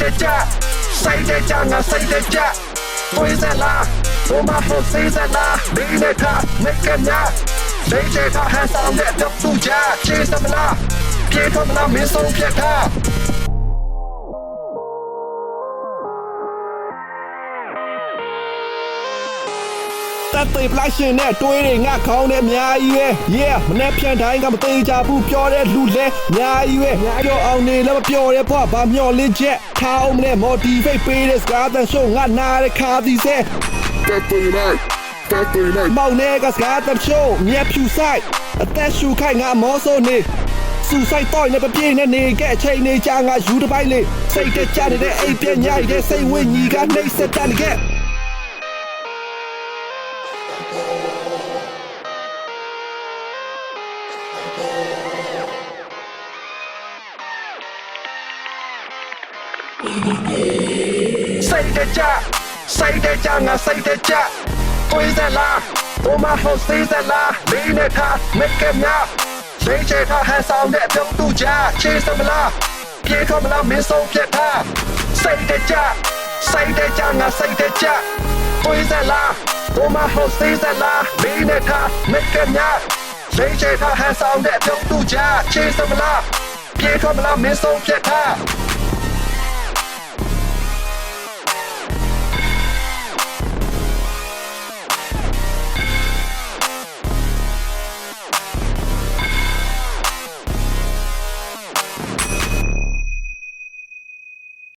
တဲ့ကြစိတ်တဲ့ကြငါစိတ်တဲ့ကြတွေးစလား我们好谁在哪？你那他没干呀？谁在他还上的都不假，接什么啦？别他妈没送骗他。တတ်သိပလိုက်ရှင်နဲ့တွေးတွေငါခေါင်းနဲ့အများကြီးပဲ yeah မနေ့ပြန်တိုင်းကမသေးကြဘူးပြောတဲ့လူလဲအများကြီးပဲပြောအောင်နေလည်းမပြောရဲဘွားဗာမျောလင်းချက်ထားအောင်နဲ့ motivate ပေးတဲ့စကားတန်ရှုံငါနားတဲ့ခါစီစဲတတ်သိလိုက်မောင်နေကစကားတန်ရှုံမြက်ဖြူဆိုင်အသက်ရှူခိုင်ငါမောဆိုနေစူဆိုင်တော့နေပပြေးနဲ့နေခဲ့အချိန်နေကြငါယူတစ်ပိုင်းလေးစိတ်တကြနေတဲ့အိမ်ပြညရတဲ့စိတ်ဝိညာဉ်ကနှိမ့်ဆက်တန်ခဲ့谁的家？谁的家？我谁的家？对在哪？我们好谁在哪？你那他没干呀？谁在他还上的都度假？接什么啦？别他妈没送骗他。谁的家？谁的家？我谁的家？对在哪？我们好谁在哪？你那他没干呀？谁在他还上的都度假？接什么啦？别他妈没送骗他。